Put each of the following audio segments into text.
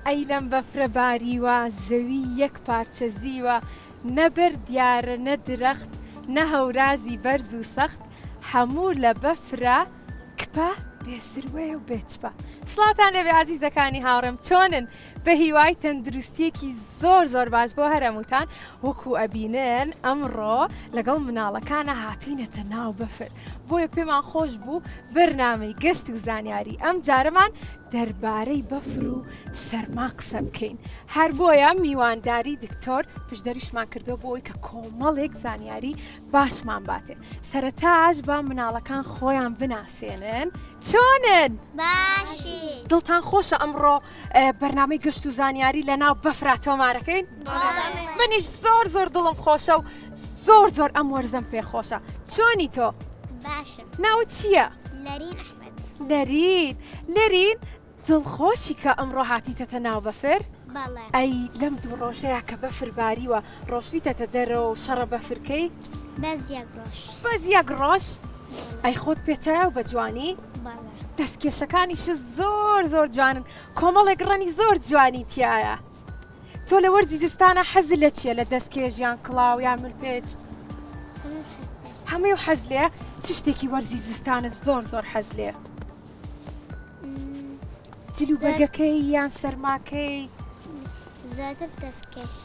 ئەی لەم بەفرە باریوە زەوی یەک پارچە زیوە نەبەر دیارە نە درەخت نە هەورازی بەرز و سەخت هەموو لە بەفرە کپە بێسروێ و بێچپە. سڵاتان لەبێ عەزیزەکانی هاوڕێم چۆنن؟ بە هیوای تەندروستیەکی زۆر باش بۆ هەرەموتان وەکو ئەبینن ئەمڕۆ لەگەڵ مناڵەکانە هاتوینەتە ناو بەفر بۆیە پێمان خۆش بوو بەرنامەی گەشت و زانیاری ئەم جارەمان دەربارەی بەفر و سەرما قسە بکەین. هەر بۆیە میوانداری دکتۆر پشدەریشمان کردو بۆی کە کۆمەڵێک زانیاری باشمان باتێ. سەرەتاش با مناڵەکان خۆیان بناسێنن. چۆنن؟ باشی. دڵتان خۆشە ئەمڕۆ بەرنامەی گەشت و زانیاری لە ناو بەفرا تۆمارەکەین؟ منیش زۆر دڵم خۆشە و زۆر ئەم وەرزەم پێ خۆشە. چۆنی تۆ؟ باشم. ناوت چییە؟ لەرین ئەحمەد. لەرین دڵخۆشی کە ئەمڕۆ هاتیتەتە ناو بەفر؟ بەڵێ. ئەی لەم دوو ڕۆژەیە کە بەفر باریوە ڕۆژیتەتە دەرەوە و شەڕە بەفرکەی؟ بەس یەک ڕۆژ. بەس یەک ڕۆژ؟ ئەی خۆت پێچایە و بە جوانی؟ بەڵێ. دەستکێشەکانیش زۆر جوانن کۆمەڵێک ڕەنی زۆر جوانی تایە. تۆ لە وەرزی زستانە حەز لە چیە؟ لە دەستکێژیان کڵاو یان ملپێچ؟ هەموو حەز لێ؟ چ شتێکی وەرزی زستانە زۆر حەز لێ؟ جلوبەرگەکەی یان سەرماکەی؟ زیاتر دەستکێش.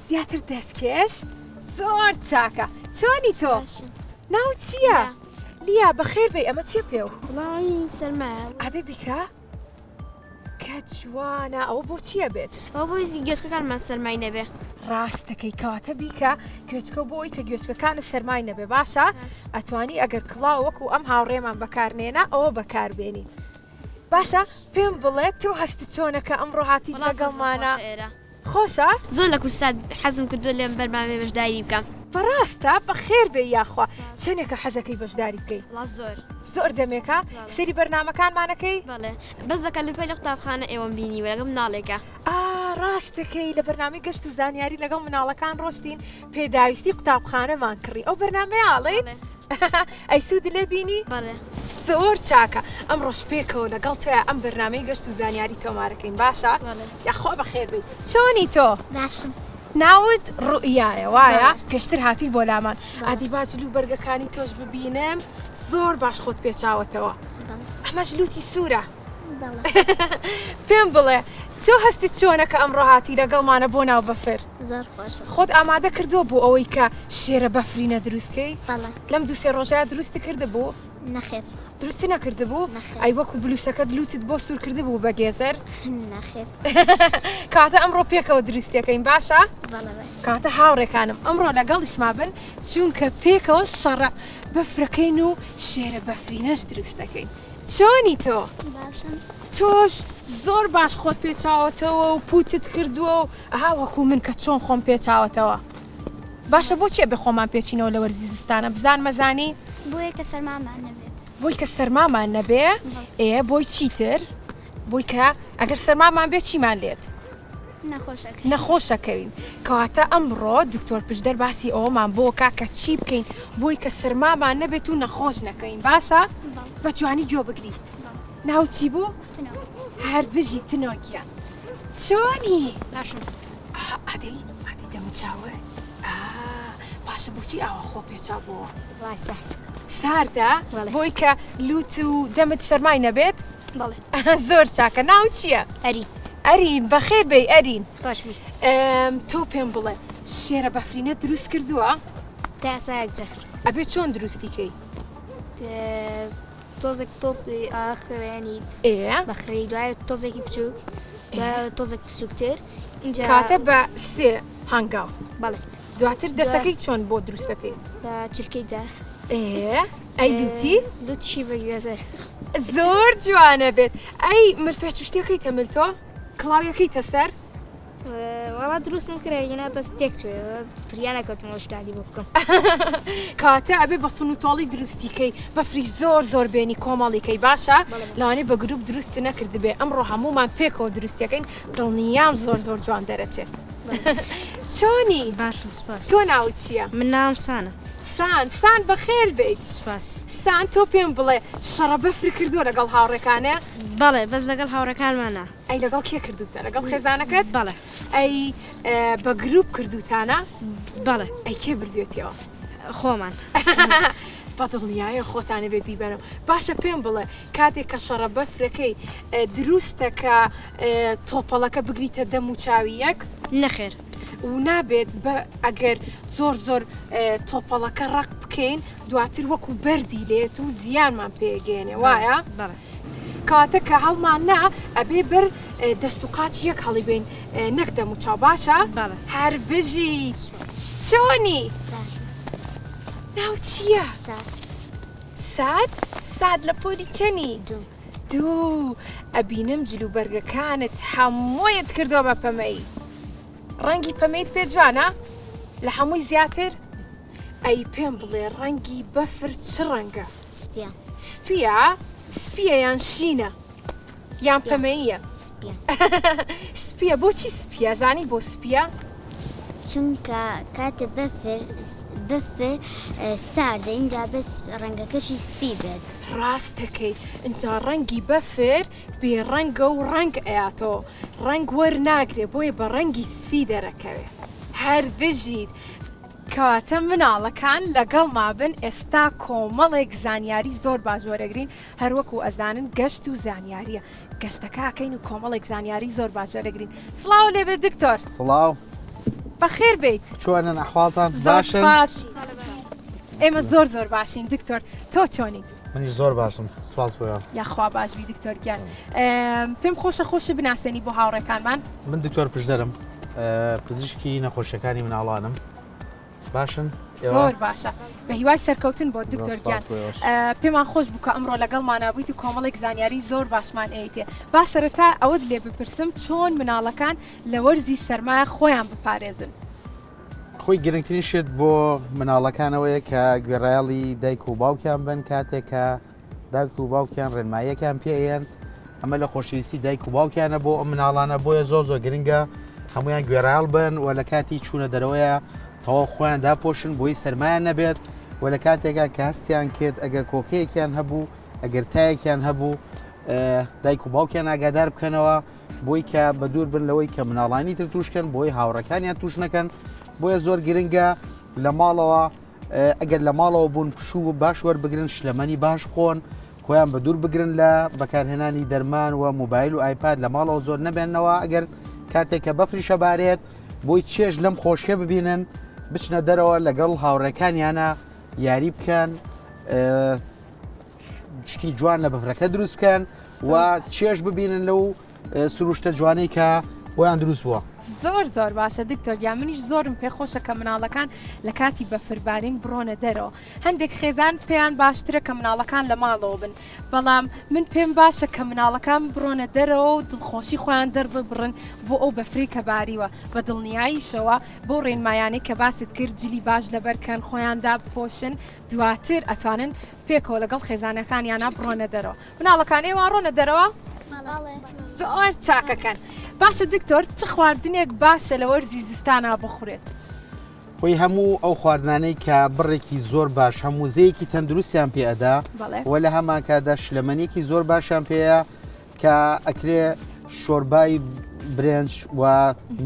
زیاتر دەستکێش؟ زۆر چاکە. چۆنی تۆ؟ باشم. ناو چییە؟ لیا بەخێر بێ ئەمە چیە پێو؟ وڵی سەرمایە ئادە بیکە؟ کە جوانە ئەوە بۆ چییە بێت؟ ئەو بۆی گوێچکەکانمان سەرمای نەبێ. ڕاستەکەی کەواتە بیکە گوێچکە بۆی کە گوێچکەکانە سەرمای نەبێ باشە؟ ئەتوانی ئەگەر کڵاو وەکو ئەم هاوڕێمان بەکارنێنە ئەوە بەکاربێنی. باشە پێم بڵێ تۆ هەست چۆنە کە ئەمڕۆ هاتی لەگەڵمانە؟ خۆشە؟ زۆر لە کورسات حەزم کردو لێم بەرنامەی بەشداری بکەم. بەڕاستە بەخێر بێ یاخوا چێنێکە حەزەکەی بەشداری بکەیت؟ زۆر دەمێکە سەری بەرنامەکانمانەکەی؟ بەڵێ بەس دەکە لەپەی لە قوتابخانە ئێوەم بینیوە لەگەڵ مناڵێکە. ڕاستەکەی لە بەرنامەی گەشت و زانیاری لەگەڵ مناڵەکان ڕۆشتین پێداویستی قوتابخانەمان کڕی ئەو بەرنامەیاڵێت؟ ئەی سوودی لێ بینی؟ بەڵێ زۆر چاکە ئەمڕۆژ پێکەوە لەگەڵ تۆیە ئەم بەرنامەی گەشت و زانیاری تۆمارەکەین باشە؟ یاخوا بەخێر بێت. چۆنی تۆ؟ باشم. ناوت ڕوئیایە وایە؟ پێشتر هاتی بۆ لامان ئادی با جلوبەرگەکانی تۆش ببینم زۆر باش خۆت پێچاوەتەوە. ئەمە جلوتی سوورە. پێم بڵێ تۆ هەستت چۆنە کە ئەمڕۆ هاتی لەگەڵمانە بۆ ناو بەفر؟ زۆر خۆشە. خۆت ئامادە کردووە بۆ ئەوەی کە شێرە بەفرینە دروستکەی؟ بەڵێ. لەم دوو سێ ڕۆژەیە دروستی کردبوو؟ نەخێر. دروستی نەکردبوو؟ ئەی وەکو بلوسەکەت لوتت بۆ سوور کردبوو بە گێزەر؟ نەخێر. کاتە ئەمڕۆ پێکەوە دروستیەکەین باشە؟ بەڵێ باش. کاتە هاوڕێکانم ئەمڕۆ لەگەڵیشما بن چونکە پێکەوە شەڕە بەفرەکەین و شێرە بەفرینەش دروستەکەین. چۆنی تۆ؟ باشم. تۆش زۆر باش خۆت پێچاوەتەوە و پوتت کردووە و ئەها وەکو من کە چۆن خۆم پێچاوەتەوە. باشە بۆچیە بێ خۆمان پێچینەوە لە وەرزی زستانە بزان مەزانی؟ بۆیە کە سەرمامان نەبێت. بۆی کە سەرمامان نەبێ؟ بۆی چیتر؟ بۆی کە ئەگەر سەرمامان بێ چیمان لێت؟ نەخۆشەکەوین. کەواتە ئەمڕۆ دکتۆر پشدەر باسی ئەوەمان بۆکە کە چی بکەین بۆی کە سەرمامان نەبێت و نەخۆش نەکەین باشە؟ بە جوانی گوێ بگریت. ناو چی بوو؟ هەر بژی تنۆگیان. چۆنی؟ باشم. ئادەی دەموچاوە؟ باشە بۆچی ئاوا خۆ پێچاو بووە؟ ساردە؟ بۆی کە لوت و دەمت سەرمای نەبێت؟ بەڵێ. زۆر چاکە. ناو چییە؟ ئەرین بەخێر بێ ئەرین. تۆ پێم بڵێ شێرە بەفرینە دروست کردووە؟ تاسایەک جار. ئەبێ چۆن دروستیکەی؟ تۆزێک تۆپی ئاخرێنیت بەخری دوایە تۆزێکی بچووک تۆزێک بچووکتر کاتە بە سێ هەنگاو. بەڵێ. دواتر دەستەکەی چۆن بۆ دروستەکەی؟ بە چلکەیدا. ئەی لوتی؟ لوتیشی بە گوێزەر. زۆر جوانە بێت. ئەی ملپێچ شتێکەکەی تەمل تۆ؟ کڵاویەکەی تەسەر؟ وڵات دروست نکرێنە بەس تێک توێ پریانە کەوتمەوە شتانی بۆ بکەم. کاتە ئەبێ بە تون و تۆڵی دروستیکەی بەفری زۆر بێنی کۆمەڵیکەی باشە؟ لەوانێ بە گروپ دروست نەکردبێ ئەمڕۆ هەمومان پێکەوە دروستیەکەین دڵنیام زۆر جوان دەرەچێت. چۆنی؟ باشم سپاس. تۆ ناوت چییە؟ من ناوم سانە. سان بەخێر بیت سپاس سان تۆ پێم بڵێ شەڕە بەفر کردووە لەگەڵ هاوڕێکانە بەڵێ بەس لەگەڵ هاوڕەکانمانە ئەی لەگەڵ کێ کردوتە لەگەڵ خێزانەکەت بەڵێ ئەی بە گروپ کردوتانە بەڵێ ئەی کێ بردوێتەوە خۆمان بەدڵنیایە خۆتانە بێ بیبەرەوە باشە پێم بڵێ کاتێک کە شەڕە بەفرەکەی دروستە کە تۆپەڵەکە بگریتە دەم و چاوی یەک نەخێر و نابێت بە ئەگەر زۆر تۆپەڵەکە ڕق بکەین دواتر وەکو بەردی لێت و زیانمان پێگەێنێ وایە؟ بەڵێ کاتە کە هەڵمان نا ئەبێ بەر دەست و قاچ یەک هەڵی بین نەک دەم و چاو باشە؟ بەڵێ هەر بژی چۆنی؟ ناو چییە؟ ساد لە پۆلی چەنی؟ دوو ئەبینم جلوبەرگەکانت هەموویت کردەوە بە پەمەی ڕەنگی پەمەیت پێ جوانە؟ لە هەمووی زیاتر؟ ئەی پێم بڵێ ڕەنگی بەفر چ ڕەنگە؟ سپیە یان شینە یان پەمەییە؟ سپیە بۆچی سپیە زانی بۆ سپیە؟ چونکە کاتە بەفر ساردە اینجا بەس ڕەنگەکەشی سپی بێت ڕاستەکەی ئەجا ڕەنگی بەفر بێ ڕەنگە و ڕەنگ ئەیاتەوە ڕەنگ وەرناگرێ بۆیە بە ڕەنگی سفی دەرەکەوێت هەر بژیت کەواتە مناڵەکان لەگەڵ مابن ئێستا کۆمەڵێک زانیاری زۆر باشوەرەگرین هەروەکو ئەزانن گەشت و زانیاریە گەشتەکەکەین و کۆمەڵێک زانیاری زۆر باشوەرەگرین سڵاو لێبێ دکتۆر سڵاو بەخێر بیت چۆنن ئەحواڵتان باشن ئێمە زۆر باشین دکتۆر تۆ چۆنی؟ منیش زۆر باشم سواز بۆیان یاخوا باشبی دکتۆرگیان پێم خۆشە بناسێنی بۆ هاوڕێکانمان من دکتۆر پشدەرم پزیشکی نەخۆشیەکانی مناڵانم باشن زۆر باشە بە هیوای سەرکەوتن بۆ دکتۆرگیان پێمان خۆش بوو کە ئەمڕۆ لەگەڵمانابوویت و کۆمەڵێک زانیاری زۆر باشمان ئەیتێ با سەرەتا ئەوەت لێ بپرسم چۆن مناڵەکان لە وەرزی سەرمایە خۆیان بپارێزن خۆی گرنگترین شت بۆ مناڵەکانەوەیە کە گوێڕایاڵی دایک و باوکیان بن کاتێک کە دایک و باوکیان ڕێنماییەکان پێیان ئەمە لە خۆشەویستی دایک و باوکیانە بۆ ئەم مناڵانە بۆیە زۆر گرنگە هەمویان گوێڕایاڵ بن و لە کاتی چوونە دەرەوەیە تەواو خۆیان داپۆشن بۆی سەرمایان نەبێت و لە کاتێکا کە هەستیان کرد ئەگەر کۆکەیەکیان هەبوو ئەگەر تایەکیان هەبوو دایک و باوکیان ئاگادار بکەنەوە بۆی کە بە دوور بن لەوەی کە مناڵانی تر توشکەن بۆی هاوڕەکانیان توش نەکەن بۆیە زۆر گرنگە لە ماڵەوە ئەگەر لە ماڵەوە بوون پشوو باش وەربگرن شلەمەنی باش بخۆن خۆیان بە دوور بگرن لە بەکارهێنانی دەرمان و موبایل و ئایپاد لە ماڵەوە زۆر نەبێنەوە ئەگەر کاتێک کە بەفری شەبارێت بۆی چێژ لەم خۆشیە ببینن بچنە دەرەوە لەگەڵ هاوڕێکانیانە یاری بکەن شتی جوان لە بەفرەکە دروست بکەن و چێژ ببینن لەو سروشتە جوانەی کە بۆیان دروست بووە زۆر باشە دکتۆرگیان منیش زۆرم پێخۆشە کە مناڵەکان لە کاتی بەفربارین بڕۆنە دەرەوە هەندێک خێزان پێیان باشترە کە مناڵەکان لە ماڵەوە بن بەڵام من پێم باشە کە مناڵەکان بڕۆنە دەرەوە و دڵخۆشی خۆیان دەرببڕن بۆ ئەو بەفری کە باریوە بە دڵنیاییشەوە بۆ ڕێنمایانەی کە باست کرد جلی باش لەبەرکەن خۆیاندا بپۆشن دواتر ئەتوانن پێکەوە لەگەڵ خێزانەکانیانە بڕۆنە دەرەوە مناڵەکانی وا ڕۆنە دەرەوە زۆر چاکەکەن باشە دکتۆر چ خواردنێک باشە لە وەرزی زستانە بخورێت خۆی هەموو ئەو خواردنانەی کە بڕێکی زۆر باش هەمووزەیەکی تەندروستیان پێئەدا و لە هەماکادا شلەمەنیەکی زۆر باشیان پێەیە کە ئەکرێ شۆربای برنج و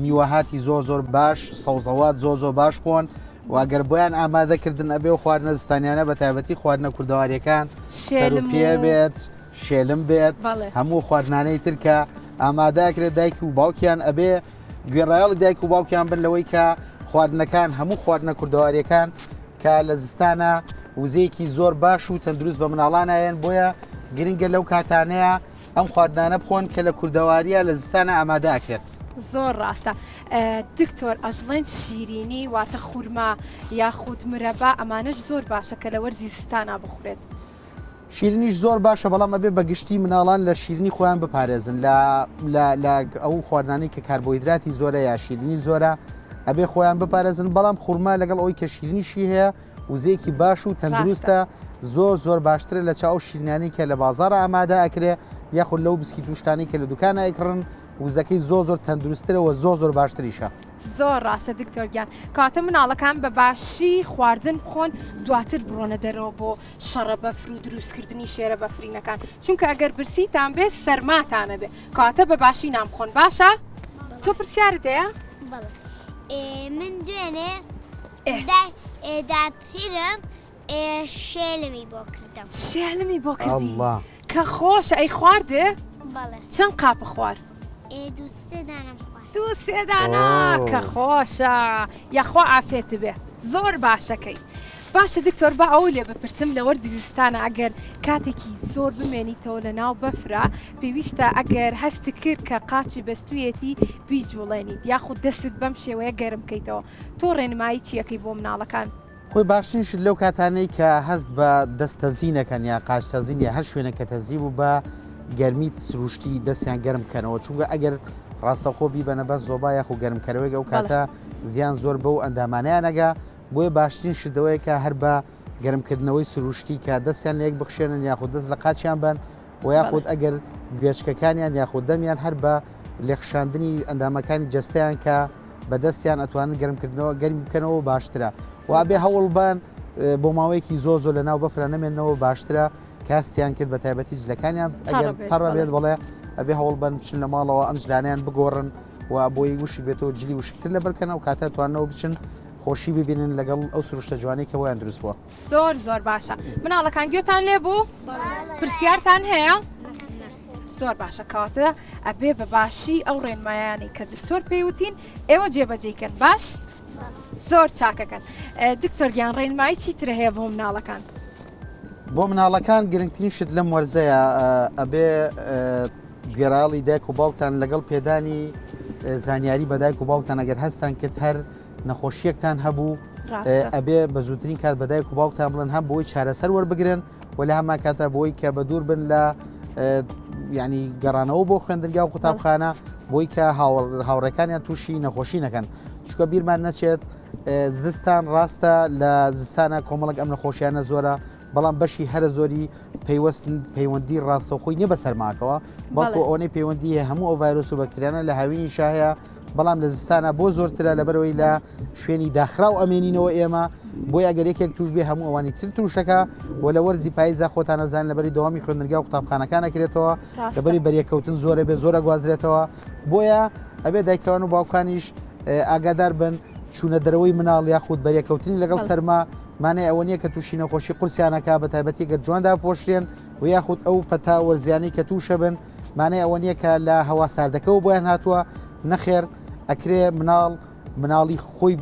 میوەهاتی زۆر باش سەوزەوات زۆر باش بۆن واگەر بۆیان ئامادەکردن ئەبێ و خواردنە زستانیانە بە تایبەتی خواردنە کوردەواریەکان سەر و پێ بێت شێلم بێت هەموو خواردنانەی ترکە ئامادەکرێت دایک و باوکیان ئەبێ گوێڕایاڵی دایک و باوکیان بن لەوەی کە خواردنەکان هەموو خواردنە کوردەواریەکان کە لە زستانە وزەیەکی زۆر باش و تەندروست بە مناڵانایەن بۆیە گرنگە لەو کاتانەیە ئەم خواردنانە بخۆن کە لە کوردەواریە لە زستانە ئامادەکرێت زۆر ڕاستە دکتۆر ئەژڵێن شیرینی واتە خورما یاخود مرەبا ئەمانەش زۆر باشە کە لە وەرزی زستانە بخورێت شیرینیش زۆر باشە بەڵام ئەبێ بەگشتی مناڵان لە شیرینی خۆیان بپارێزن لە ئەو خواردنانەی کە کاربۆیدراتی زۆرە یا شیرینی زۆرە ئەبێ خۆیان بپارێزن بەڵام خورما لەگەڵ ئەوی کە شیرینیشی هەیە وزەیەکی باش و تەندروستە زۆر باشترە لە چاو شیرینانی کە لە بازارە ئامادە ئەکرێ یاخود لەو بسکیت و شتانی کە لە دوکانە ئەیکڕن وزەکەی زۆر تەندروسترە و زۆر باشتریشە زۆر ڕاستە دکتۆرگیان کاتە مناڵەکان بە باشی خواردن بخۆن دواتر بڕۆنە دەرەوە بۆ شەڕە بەفر و دروستکردنی شێرە بەفرینەکان چونکە ئەگەر برسیتان بێ سەرماتانە بێ کاتە بە باشی نام بخۆن باشە تۆ پرسیارت هەیە؟ من دوێنێ داپیرم شێلمی بۆ کردم شێلمی بۆ کردی الله کە خۆشە ئەی خواردێ؟ بەڵێ چەند قاپە خوار؟ دوو سێ دانم خوارد دوو سێدانا کە خۆشە یاخوا ئافێت بێ زۆر باشەکەی باشە دکتۆر بە ئەو لێ بپرسم لە وەرزی زستانە ئەگەر کاتێکی زۆر بمێنیتەوە لە ناو بەفرا پێویستە ئەگەر هەست کرد کە قاچی بەستویەتی بیجوڵێنیت یاخود دەستت بەم شێوەیە گەرم بکەیتەوە تۆ ڕێنمایی چیەکەی بۆ مناڵەکان خۆی باشترینشت لەو کاتانەی کە هەست بە دەستەزینەکەن یا قاچتەزین یا هەر شوێنە کە تەزی بوو بە گەرمیت سروشتی دەستیان گەرم بکەنەوە چونکە ئەگەر ڕاستەخۆ بیبەنە بەر زۆبا یاخو گەرمکەرەوەی ئەو کاتە زیان زۆر بە و ئەندامانیان نەگا بۆیە باشترین شدەوەی کە هەر بە گەرمکردنەوەی سروشتی کە دەستیان لە یەک بخشێنن یاخود دەست لە قاچیان بن و یاخود ئەگەر گوێچکەکانیان یاخود دەمیان هەر بە لێخشاندنی ئەندامەکانی جەستیان کە بەدەستیان ئەتوانن گەرمکردنەوە گەرمی بکەنەوە باشترە و ئەبێ هەوڵبان بۆ ماوەیەکی زۆ لە ناو بەفرە نەمێنەوە باشترە کاستیان کرد بە تایبەتی جلەکانیان ئەگەر تەڕە بێت بڵێ ئەبێ هەوڵبان بچن لە ماڵەوە ئەم جلانیان بگۆڕن و بۆی وشی بێتەوە جلی وشکتر لە بەرکەنە و کاتە توانەوە بچن خۆشی ببینن لەگەڵ ئەو سروشتە جوانی کە ویان دروست بووە زۆر زۆر باشە مناڵەکان گوێتان لێ بوو پرسیارتان هەیە زۆر باشە کاتە ئەبێ بە باشی ئەو ڕێنمایانی کە دکتۆر پێیوتین ئێوە جێبەجێکن باش زۆر چاکەکەن دکتۆرگیان ڕێنمایی چیترە هەیە بۆ مناڵەکان بۆ مناڵەکان گرنگترین شت لەم وەرزەیە ئەبێ گێراڵی دایک و باوکتان لەگەڵ پێدانی زانیاری بە دایک و باوکتان ئەگەر هەستان کرد هەر نەخۆشیەکتان هەبوو ئەبێ بە زووترین کات بە دایک و باوکتان بڵێن هەم بۆی چارەسەر وەربگرن و لە هەمان کاتە بۆی کە بە دوور بن لە ینی گەڕانەوە بۆ خوێندرگا و قوتابخانە بۆی کە هاوڕێکانیان تووشی نەخۆشی نەکەن چکە بیرمان نەچێت زستان ڕاستە لە زستانە کۆمەڵک ئەم نەخۆشیانە زۆرە بەڵام بەشی هەرە زۆری پەیوەندی ڕاستەوخۆی نیە بە سەرماکەوە بەڵکو ئەوەی پەیوەندی هەموو ئەو ڤایرۆس و بەکتریانە لە هاوینی شایە بەڵام لە زستانە بۆ زۆرترە لەبەرەوەی لە شوێنی داخرا و ئەمێنینەوە ئێمە بۆی ئەگەر یەکێک توش بێ هەموو ئەوانی تر توشەکە و لە وەرزی پاییزە خۆتان نەزان لەبەری دەوامی خوێندنگا و قوتابخانەکان نەکرێتەوە لەبەری بەریەکەوتن زۆرە بێ زۆرە گوازرێتەوە بۆیە ئەبێ دایکەوان و باوکانیش ئاگادار بن چوونە دەرەوەی مناڵ یاخود بەریەکەوتنی لەگەڵ سەرما مانای ئەوە نییە کە تووشی نەخۆشی قورسیانەکە بە تایبەتی گە جواندا پۆشتێن و یاخود ئەو پەتا وەرزیانی کە تووشە بن مانای ئەوە نییە کە لە هەوا ساردەکەەوە بۆیان هاتووە نەخێر ئەکرێ مناڵی خۆی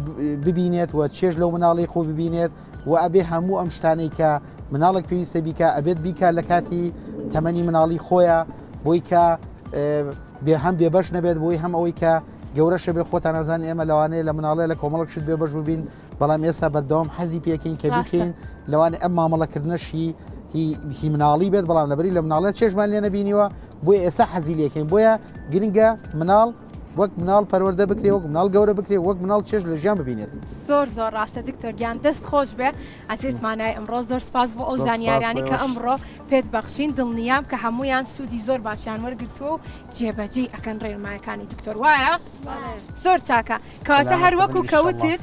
ببینێت و چێژ لەو مناڵی خۆی ببینێت و ئەبێ هەموو ئەم شتانەی کە مناڵێک پێویستە بیکە ئەبێت بیکە لە کاتی تەمەنی مناڵی خۆیە بۆی کە بێ هەم بێبەش نەبێت بۆی هەم ئەوەی کە گەورەشە بێ خۆتان نەزان ئێمە لەوانەیە لە مناڵێ لە کۆمەڵک شت بێ بەش ببین بەڵام ئێستا بەردەوام حەزی پێکەین کە بیکەین لەوانێ ئەم مامەڵەکردنەشی هی مناڵی بێت بەڵام لەبەری لە مناڵێت چێژمان لێ نەبینیوە بۆیە ئێستا حەزی لەکەین بۆیە گرنگە مناڵ وەک مناڵ پەروەردە بکرێ وەک مناڵ گەورە بکرێ وەک مناڵ چێژ لە ژیان ببینێت زۆر زۆر ڕاستە دکتۆرگیان دەست خۆش بێ ئەزیێتمانای ئەمڕۆ زۆر سپاس بۆ ئەو زانیاریانی کە ئەمڕۆ پێت بەخشین دڵنیام کە هەمویان سوودی زۆر باشیان وەرگرتووە و جێبەجێ ئەکەن ڕێنمایەکانی دکتۆر وایە زۆر چاکە کەواتە هەر وەکو کەوتت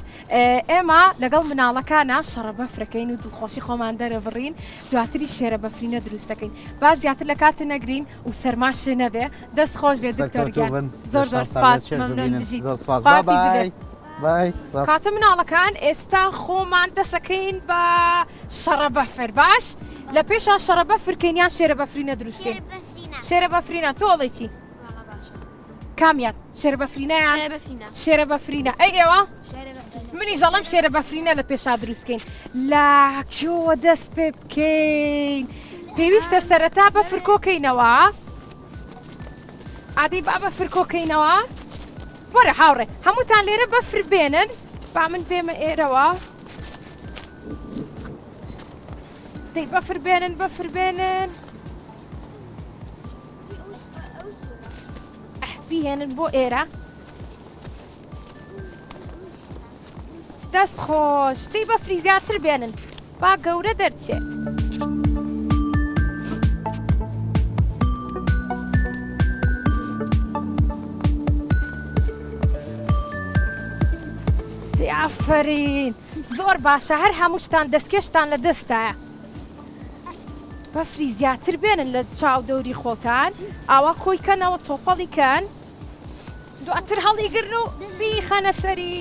ئێمە لەگەڵ مناڵەکانە شەڕە بەفرەکەین و دڵخۆشی خۆمان دەرەبڕین دواتری شێرە بەفرینە دروست دەکەین با زیاتر لە کاتە نەگرین و سەرماش نەبێ دەست خۆش بێ دکتۆرگیان زۆر زۆر سپاس مەمنون بژیت کاتە مناڵەکان ئێستا خۆمان دەسەکەین بە شەڕە بەفر باش لە پێشا شەڕە بەفرکەینیان شێرە بەفرینە دروستکەین شێرە بەفرینە تۆڵێکی کامیان شێرە بەفرینەیان شێرە بەفرینە ئەی ئێوە منی زەڵم شێرە بەفرینە لە پێشا دروستکەین لە کێوە دەست پێ بکەین پێویستە سەرەتا بە فرکۆکەینەوە عادی با بە فرکۆکەینەوە وەرە هاوڕێ هەمووتان لێرە بەفر بێنن با من بێمە ئێرەوە دەی بەفر بێنن بەفر بێنن بهێنن بۆ ئێرە دەست خۆش دەی بەفری زیاتر بێنن با گەورە دەرچێت ئافرین زۆر باشە هەر هەمووشتان دەستکێشتان لە دەستایە بەفری زیاتر بێنن لە چاو دەوری خۆتان ئاوا کۆیکەنەوە تۆپەڵیکەن دواتر هەڵیگرن و بیخەنە سەری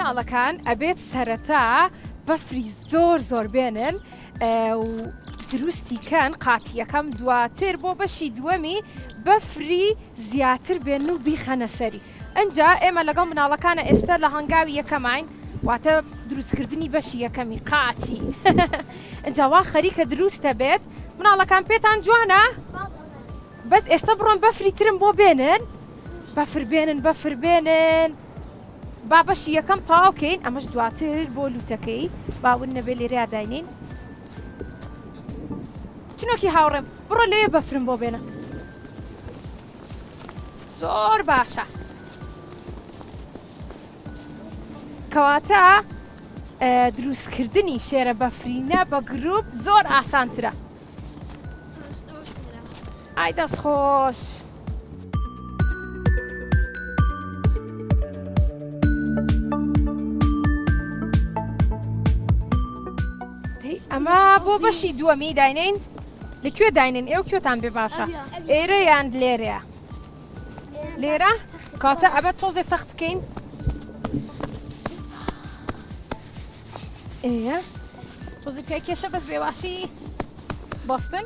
مناڵەکان ئەبێت سەرەتا بەفری زۆر بێنن و دروستی کەن قاتیەکەم دواتر بۆ بەشی دووەمی بەفری زیاتر بێن و بیخەنە سەری ئەنجا ئێمە لەگەڵ مناڵەکانە ئێستا لە هەنگاوی یەکەمین واتە دروستکردنی بەشی یەکەمی قاچی ئەنجا وا خەریکە دروستە بێت مناڵەکان پێتان جوانە بەس ئێستا بڕۆن بەفری ترم بۆ بێنن بەفر بێنن با بەشی یەکەم تەواوکەین ئەمەش دواتر بۆ لوتەکەی باون نەبێ لێرە داینین چنۆکی هاوڕێم بڕۆ لێ بەفرم بۆ بێنە زۆر باشە کەواتە دروستکردنی شێرە بەفرینە بە گروپ زۆر ئاسانترە ئای دەست خۆش ئەمە بۆ بەشی دووەمی داینین لەکوێ داینین ئێوە کوێتان بێ باشە ئێرە یان لێرەیە لێرە کاتە ئەبە تۆزێ تەختکەین ئێە تۆزی پێکێشە بەس بێواشی بەستن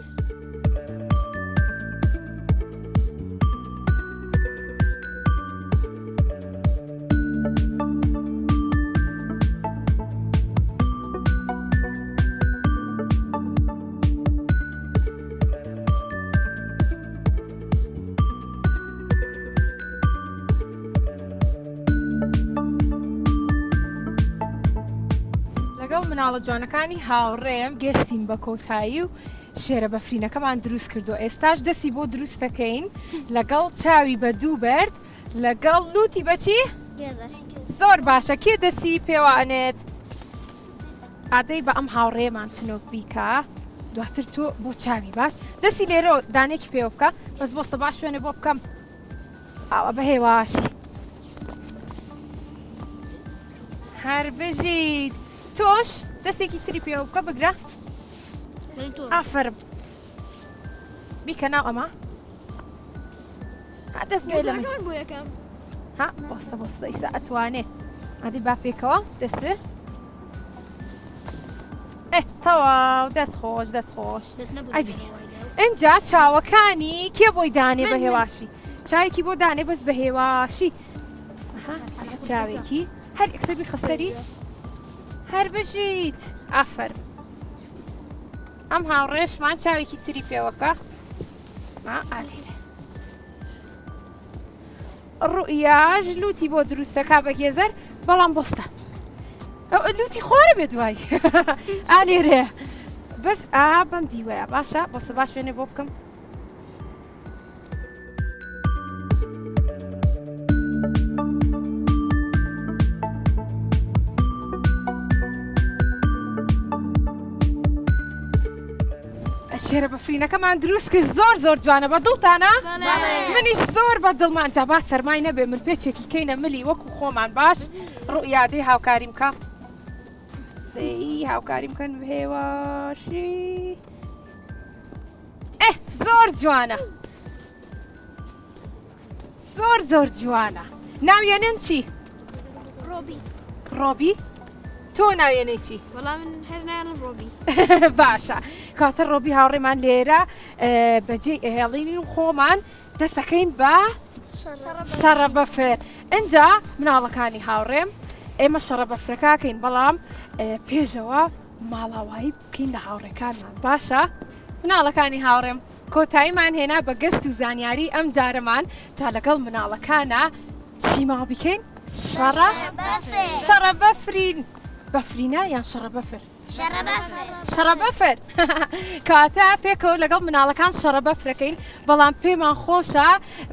مناڵە جوانەکانی هاوڕێم گەشتین بە کۆتایی و شێرە بەفرینەکەمان دروست کردو ئێستاش دەستی بۆ دروستەکەین لەگەڵ چاوی بە دوو بەرد لەگەڵ لوتی بەچی؟ زۆر باشە کێ دەستی پێوانێت ئادەی بە ئەم هاوڕێمان تنۆک بیکە دواتر تۆ بۆ چاوی باش دەستی لێرە دانێکی پێوە بکە بەس بۆستە باش شوێنێ بۆ بکەم ئاوە بە هێواشی هەر بژیت تۆش دەستێکی تری پێوە بکە بگرە ئافرم بیکە ناو ئەمە دەست بۆ یەکەم ها بۆستە ئیسا ئەتوانێ ئادی با پێکەوە دەستێ تەواو دەست خۆش ئەنجا چاوەکانی کێ بۆی دانێ بە هێواشی چاوێکی بۆ دانێ بەس بە هێواشی چاوێکی هەر ئەکسەبی خەسەری هەر بژیت ئافر ئەم هاوڕێشمان چاوێکی تری پێوەکە ئالێرە ڕوئیاژ لوتی بۆ دروستەکە بە گێزەر بەڵام بۆستە لوتی خۆرە بێ دوای ئالێرەیە بەس بەم دیوەیە باشە بۆستە باش وێنێ بۆ بکەم شێرە بەفرینەکەمان دروست کرد زۆر جوانە بە دڵتانە منیش زۆر بە دڵمان جا با سەرمای نەبێ من پێچێکی کەینە ملی وەکو خۆمان باش ڕوئیادەی هاوکاریم کە دەی هاوکاریم کەن هێواشی زۆر جوانە زۆر جوانە ناویێنن چی؟ ڕۆبی تۆ ناوێنەی چی؟ وەڵام من هەر نایەڵم ڕۆبی باشە کاتە ڕۆبی هاوڕێمان لێرە بەجێ ئێهێڵینی و خۆمان دەستەکەین بە شەڕە بەفر ئەنجا مناڵەکانی هاوڕێم ئێمە شەڕە بەفرەکەکەین بەڵام پێشەوە ماڵاوایی بکەین لە هاوڕێکانمان باشە مناڵەکانی هاوڕێم کۆتاییمان هێنا بە گەشت و زانیاری ئەم جارەمان تا لەگەڵ مناڵەکانە چی ماوە بکەین؟ شەڕە بەفرین بەفرینە یان شەڕە بەفر شەڕە بەفر کاتە پێکەوە لەگەڵ مناڵەکان شەڕە بەفرەکەین بەڵام پێمان خۆشە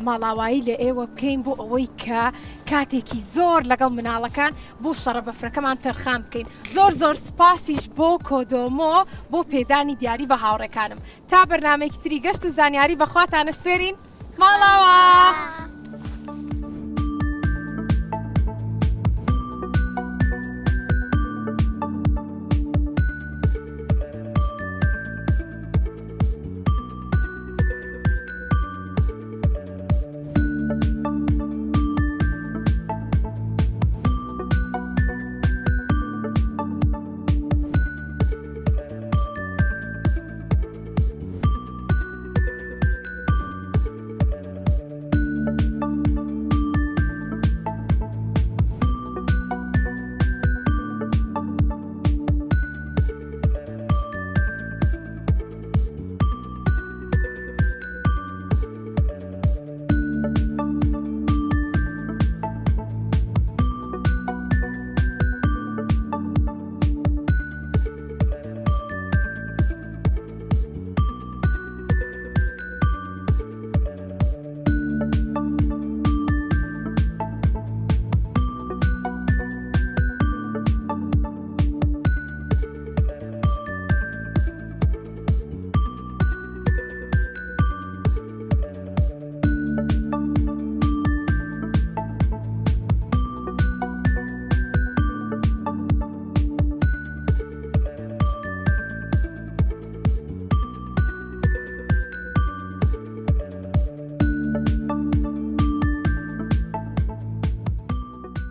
ماڵاوایی لە ئێوە بکەین بۆ ئەوەی کە کاتێکی زۆر لەگەڵ مناڵەکان بۆ شەڕە بەفرەکەمان تەرخان بکەین زۆر سپاسیش بۆ کۆدۆمۆ بۆ پێدانی دیاری بە هاوڕێکانم تا بەرنامێکی تری گەشت و زانیاری بەخواتانە سپێرین ماڵاوە